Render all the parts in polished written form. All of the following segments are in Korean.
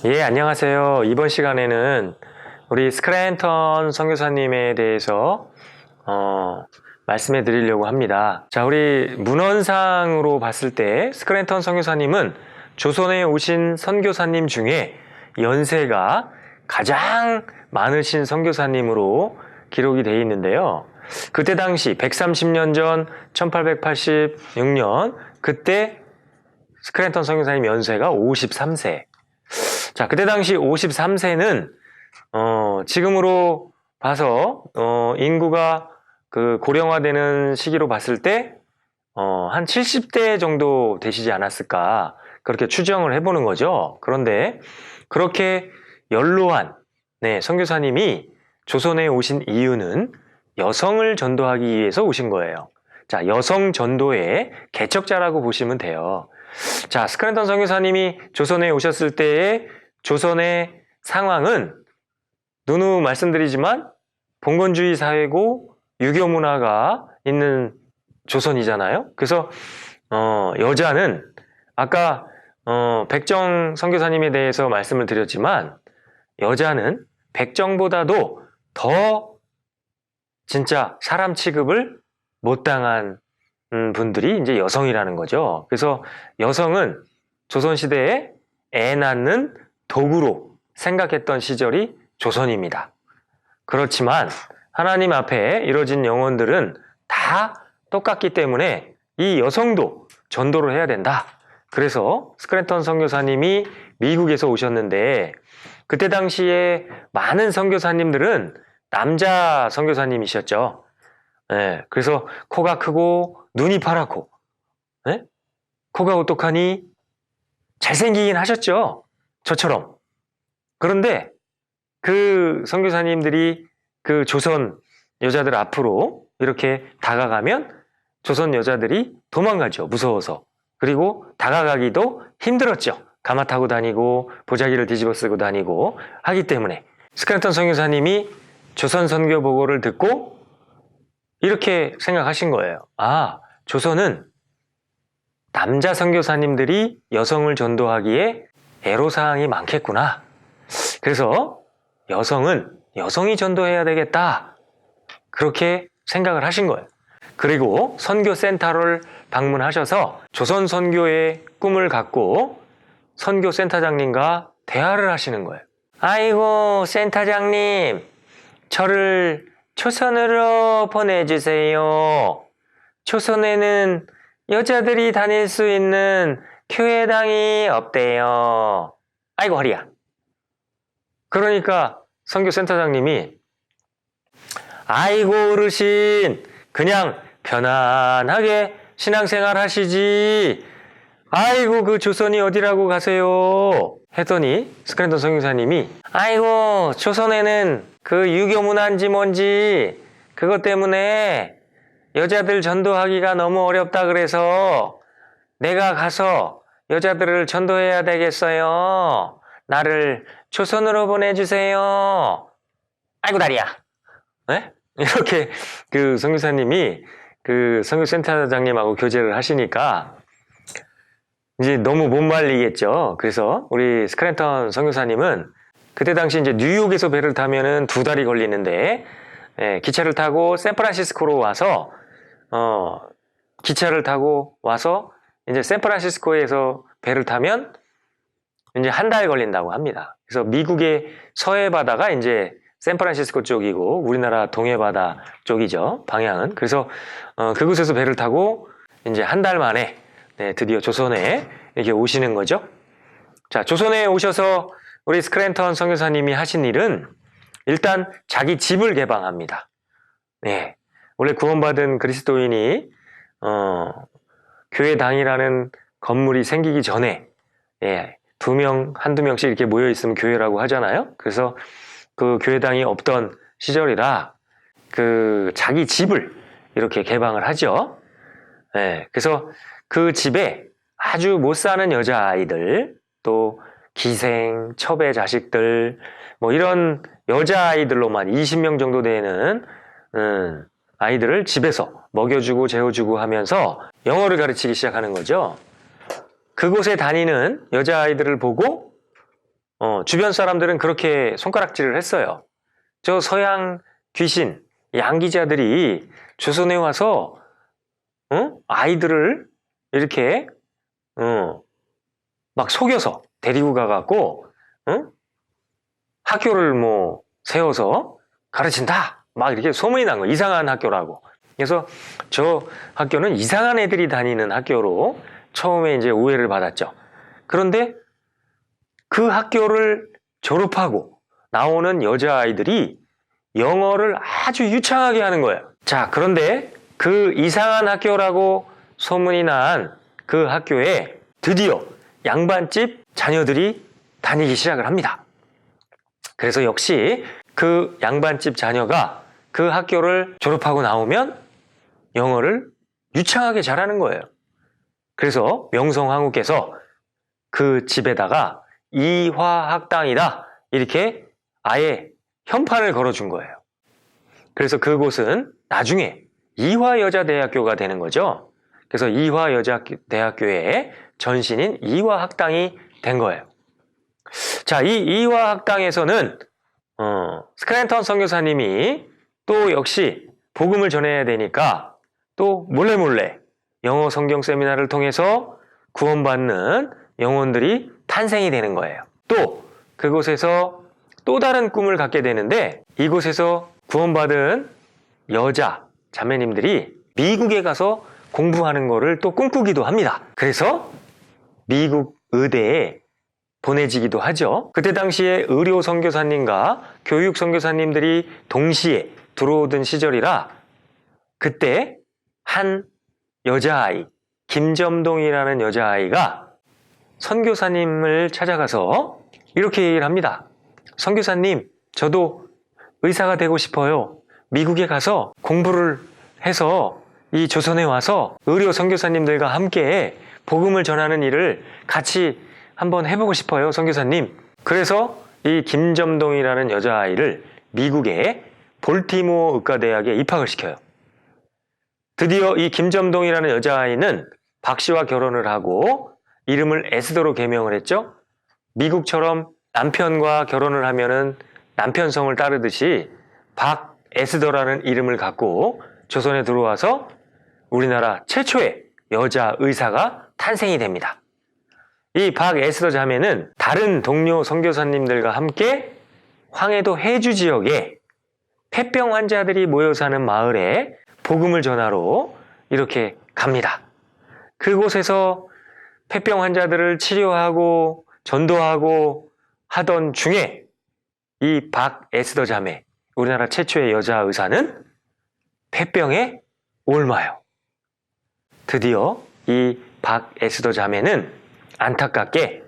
예, 안녕하세요. 이번 시간에는 우리 스크랜턴 선교사님에 대해서 말씀해 드리려고 합니다. 자, 우리 문헌상으로 봤을 때 스크랜턴 선교사님은 조선에 오신 선교사님 중에 연세가 가장 많으신 선교사님으로 기록이 되어 있는데요. 그때 당시 130년 전 1886년 그때 스크랜턴 선교사님 연세가 53세. 자, 그때 당시 53세는 지금으로 봐서 인구가 그 고령화되는 시기로 봤을 때 한 70대 정도 되시지 않았을까 그렇게 추정을 해보는 거죠. 그런데 그렇게 연로한 선교사님이 조선에 오신 이유는 여성을 전도하기 위해서 오신 거예요. 자, 여성 전도의 개척자라고 보시면 돼요. 자, 스크랜턴 선교사님이 조선에 오셨을 때의 조선의 상황은 누누 말씀드리지만 봉건주의 사회고 유교 문화가 있는 조선이잖아요. 그래서 여자는 아까 백정 선교사님에 대해서 말씀을 드렸지만 여자는 백정보다도 더 진짜 사람 취급을 못 당한 분들이 이제 여성이라는 거죠. 그래서 여성은 조선시대에 애 낳는 도구로 생각했던 시절이 조선입니다. 그렇지만 하나님 앞에 이뤄진 영혼들은 다 똑같기 때문에 이 여성도 전도를 해야 된다. 그래서 스크랜턴 선교사님이 미국에서 오셨는데 그때 당시에 많은 선교사님들은 남자 선교사님이셨죠. 네, 그래서 코가 크고 눈이 파랗고 코가 오똑하니 잘생기긴 하셨죠. 저처럼. 그런데 그 선교사님들이 그 조선 여자들 앞으로 이렇게 다가가면 조선 여자들이 도망가죠. 무서워서. 그리고 다가가기도 힘들었죠. 가마 타고 다니고 보자기를 뒤집어 쓰고 다니고 하기 때문에 스크랜턴 선교사님이 조선 선교 보고를 듣고 이렇게 생각하신 거예요. 아, 조선은 남자 선교사님들이 여성을 전도하기에 애로사항이 많겠구나. 그래서 여성은 여성이 전도해야 되겠다. 그렇게 생각을 하신 거예요. 그리고 선교센터를 방문하셔서 조선 선교의 꿈을 갖고 선교센터장님과 대화를 하시는 거예요. 아이고, 센터장님, 저를 조선으로 보내주세요. 조선에는 여자들이 다닐 수 있는 교회당이 없대요. 아이고 허리야. 그러니까 선교센터장님이 아이고 어르신 그냥 편안하게 신앙생활 하시지. 아이고 그 조선이 어디라고 가세요. 했더니 스크랜턴 선교사님이 아이고 조선에는 그 유교 문화인지 뭔지 그것 때문에 여자들 전도하기가 너무 어렵다 그래서 내가 가서 여자들을 전도해야 되겠어요. 나를 조선으로 보내주세요. 아이고 다리야. 네? 이렇게 그 선교사님이 그 선교센터장님하고 교제를 하시니까 이제 너무 못 말리겠죠. 그래서 우리 스크랜턴 선교사님은 그때 당시 이제 뉴욕에서 배를 타면은 2달이 걸리는데 기차를 타고 샌프란시스코로 와서 기차를 타고 와서 이제 샌프란시스코에서 배를 타면 이제 1달 걸린다고 합니다. 그래서 미국의 서해 바다가 이제 샌프란시스코 쪽이고 우리나라 동해 바다 쪽이죠. 방향은. 그래서 그곳에서 배를 타고 이제 1달 만에 드디어 조선에 이렇게 오시는 거죠. 자, 조선에 오셔서 우리 스크랜턴 선교사님이 하신 일은 일단 자기 집을 개방합니다. 네. 원래 구원받은 그리스도인이 교회당이라는 건물이 생기기 전에 한두 명씩 이렇게 모여 있으면 교회라고 하잖아요. 그래서 그 교회당이 없던 시절이라 그 자기 집을 이렇게 개방을 하죠. 그래서 그 집에 아주 못 사는 여자아이들, 또 기생, 첩의 자식들, 뭐 이런 여자아이들로만 20명 정도 되는 아이들을 집에서 먹여주고 재워주고 하면서 영어를 가르치기 시작하는 거죠. 그곳에 다니는 여자아이들을 보고 주변 사람들은 그렇게 손가락질을 했어요. 저 서양 귀신, 양기자들이 조선에 와서 아이들을 이렇게 막 속여서 데리고 가갖고 학교를 뭐 세워서 가르친다 막 이렇게 소문이 난 거예요. 이상한 학교라고. 그래서 저 학교는 이상한 애들이 다니는 학교로 처음에 이제 오해를 받았죠. 그런데 그 학교를 졸업하고 나오는 여자아이들이 영어를 아주 유창하게 하는 거예요. 자, 그런데 그 이상한 학교라고 소문이 난 그 학교에 드디어 양반집 자녀들이 다니기 시작을 합니다. 그래서 역시 그 양반집 자녀가 그 학교를 졸업하고 나오면 영어를 유창하게 잘하는 거예요. 그래서 명성황후께서 그 집에다가 이화학당이다 이렇게 아예 현판을 걸어준 거예요. 그래서 그곳은 나중에 이화여자대학교가 되는 거죠. 그래서 이화여자대학교의 전신인 이화학당이 된 거예요. 자, 이 이화학당에서는 스크랜턴 선교사님이 또 역시 복음을 전해야 되니까 또 몰래 영어 성경 세미나를 통해서 구원받는 영혼들이 탄생이 되는 거예요. 또 그곳에서 또 다른 꿈을 갖게 되는데 이곳에서 구원받은 여자 자매님들이 미국에 가서 공부하는 거를 또 꿈꾸기도 합니다. 그래서 미국 의대에 보내지기도 하죠. 그때 당시에 의료 선교사님과 교육 선교사님들이 동시에 들어오던 시절이라 그때 한 여자아이, 김점동이라는 여자아이가 선교사님을 찾아가서 이렇게 얘기를 합니다. 선교사님, 저도 의사가 되고 싶어요. 미국에 가서 공부를 해서 이 조선에 와서 의료 선교사님들과 함께 복음을 전하는 일을 같이 한번 해보고 싶어요, 선교사님. 그래서 이 김점동이라는 여자아이를 미국의 볼티모어 의과대학에 입학을 시켜요. 드디어 이 김점동이라는 여자아이는 박 씨와 결혼을 하고 이름을 에스더로 개명을 했죠. 미국처럼 남편과 결혼을 하면은 남편성을 따르듯이 박에스더라는 이름을 갖고 조선에 들어와서 우리나라 최초의 여자 의사가 탄생이 됩니다. 이 박에스더 자매는 다른 동료 선교사님들과 함께 황해도 해주 지역에 폐병 환자들이 모여 사는 마을에 복음을 전하러 이렇게 갑니다. 그곳에서 폐병 환자들을 치료하고 전도하고 하던 중에 이 박에스더 자매, 우리나라 최초의 여자 의사는 폐병에 옮아요. 드디어 이 박에스더 자매는 안타깝게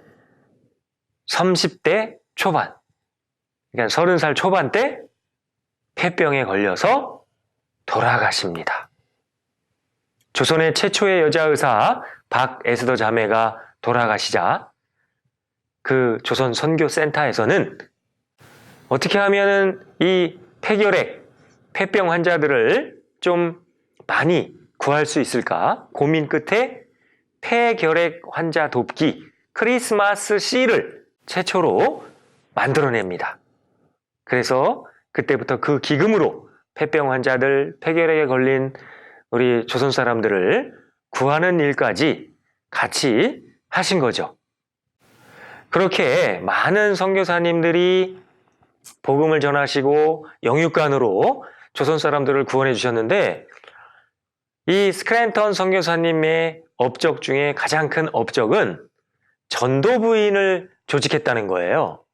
30대 초반, 그러니까 30살 초반 때 폐병에 걸려서 돌아가십니다. 조선의 최초의 여자 의사 박에스더 자매가 돌아가시자 그 조선 선교센터에서는 어떻게 하면은 이 폐결핵, 폐병 환자들을 좀 많이 구할 수 있을까 고민 끝에 폐결핵 환자 돕기 크리스마스 씨를 최초로 만들어냅니다. 그래서 그때부터 그 기금으로 폐병 환자들, 폐결핵에 걸린 우리 조선 사람들을 구하는 일까지 같이 하신 거죠. 그렇게 많은 선교사님들이 복음을 전하시고 영육간으로 조선 사람들을 구원해 주셨는데 이 스크랜턴 선교사님의 업적 중에 가장 큰 업적은 전도부인을 조직했다는 거예요.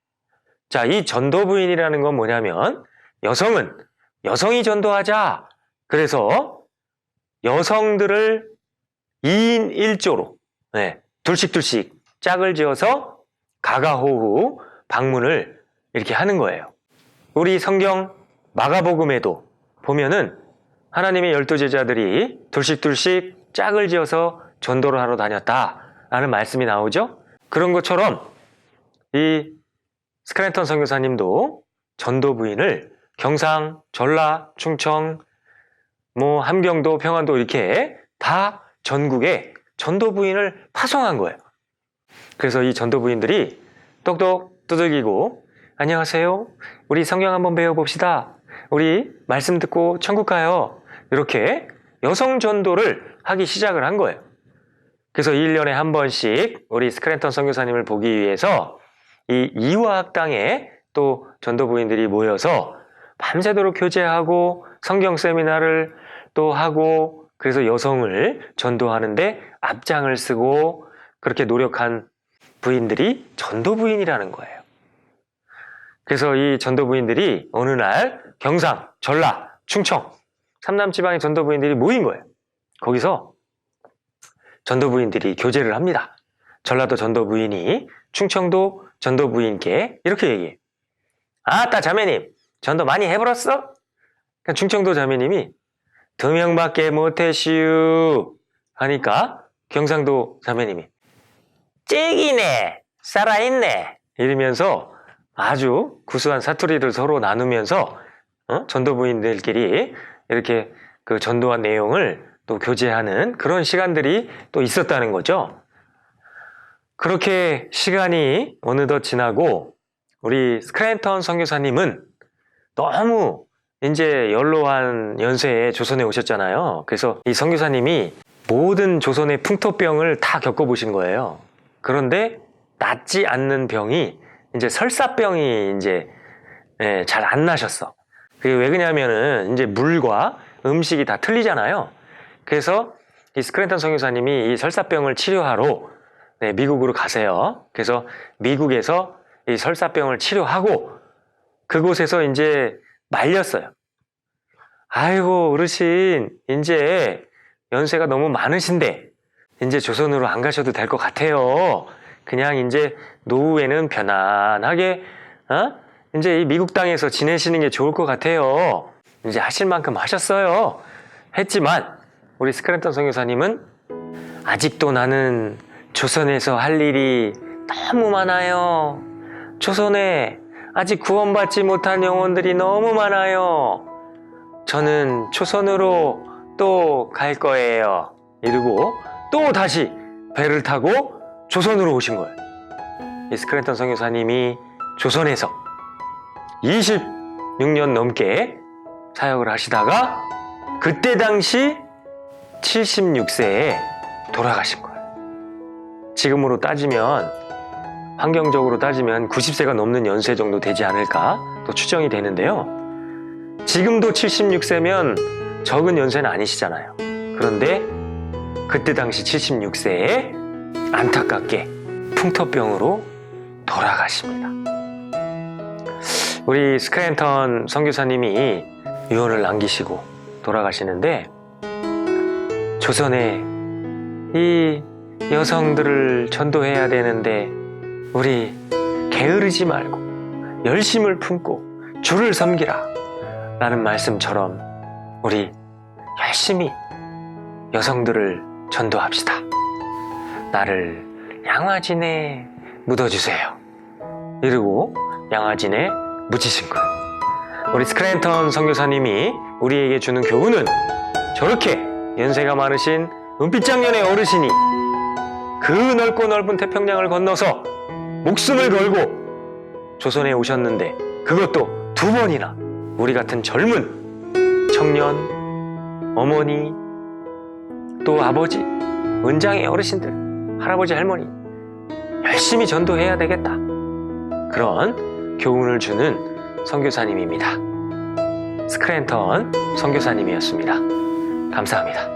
자, 이 전도부인이라는 건 뭐냐면 여성이 전도하자. 그래서 여성들을 2인 1조로 둘씩 짝을 지어서 가가호후 방문을 이렇게 하는 거예요. 우리 성경 마가복음에도 보면은 하나님의 12제자들이 둘씩 짝을 지어서 전도를 하러 다녔다라는 말씀이 나오죠. 그런 것처럼 이 스크랜턴 선교사님도 전도부인을 경상, 전라, 충청, 함경도, 평안도 이렇게 다 전국에 전도부인을 파송한 거예요. 그래서 이 전도부인들이 똑똑 두들기고 안녕하세요. 우리 성경 한번 배워봅시다. 우리 말씀 듣고 천국 가요. 이렇게 여성 전도를 하기 시작을 한 거예요. 그래서 1년에 한 번씩 우리 스크랜턴 선교사님을 보기 위해서 이 이화학당에 또 전도부인들이 모여서 밤새도록 교제하고 성경 세미나를 또 하고 그래서 여성을 전도하는데 앞장을 쓰고 그렇게 노력한 부인들이 전도부인이라는 거예요. 그래서 이 전도부인들이 어느 날 경상, 전라, 충청 3남지방의 전도부인들이 모인 거예요. 거기서 전도부인들이 교제를 합니다. 전라도 전도부인이 충청도 전도부인께 이렇게 얘기해요. 아따 자매님 전도 많이 해버렸어? 그러니까 충청도 자매님이 2명밖에 못했슈 하니까 경상도 자매님이 찌기네 살아있네 이러면서 아주 구수한 사투리를 서로 나누면서 전도부인들끼리 이렇게 그 전도한 내용을 또 교제하는 그런 시간들이 또 있었다는 거죠. 그렇게 시간이 어느덧 지나고 우리 스크랜턴 선교사님은 너무 이제 연로한 연세에 조선에 오셨잖아요. 그래서 이 선교사님이 모든 조선의 풍토병을 다 겪어보신 거예요. 그런데 낫지 않는 병이 이제 설사병이 이제 잘 안 나셨어. 그게 왜 그러냐면은 이제 물과 음식이 다 틀리잖아요. 그래서 이 스크랜턴 선교사님이 이 설사병을 치료하러 미국으로 가세요. 그래서 미국에서 이 설사병을 치료하고 그곳에서 이제 말렸어요. 아이고 어르신 이제 연세가 너무 많으신데 이제 조선으로 안 가셔도 될 것 같아요. 그냥 이제 노후에는 편안하게 이제 이 미국 땅에서 지내시는 게 좋을 것 같아요. 이제 하실 만큼 하셨어요. 했지만 우리 스크랜턴 선교사님은 아직도 나는 조선에서 할 일이 너무 많아요. 조선에 아직 구원받지 못한 영혼들이 너무 많아요. 저는 조선으로 또 갈 거예요. 이러고 또 다시 배를 타고 조선으로 오신 거예요. 이 스크랜턴 선교사님이 조선에서 26년 넘게 사역을 하시다가 그때 당시 76세에 돌아가신 거예요. 지금으로 따지면 환경적으로 따지면 90세가 넘는 연세 정도 되지 않을까 또 추정이 되는데요. 지금도 76세면 적은 연세는 아니시잖아요. 그런데 그때 당시 76세에 안타깝게 풍토병으로 돌아가십니다. 우리 스크랜턴 선교사님이 유언을 남기시고 돌아가시는데 조선에 이 여성들을 전도해야 되는데 우리 게으르지 말고 열심을 품고 주를 섬기라 라는 말씀처럼 우리 열심히 여성들을 전도합시다. 나를 양화진에 묻어주세요. 이러고 양화진에 묻히신 거예요. 우리 스크랜턴 선교사님이 우리에게 주는 교훈은 저렇게 연세가 많으신 은빛장년의 어르신이 그 넓고 넓은 태평양을 건너서 목숨을 걸고 조선에 오셨는데 그것도 2번이나 우리 같은 젊은 청년, 어머니, 또 아버지, 은장의 어르신들, 할아버지, 할머니 열심히 전도해야 되겠다. 그런 교훈을 주는 선교사님입니다. 스크랜턴 선교사님이었습니다. 감사합니다.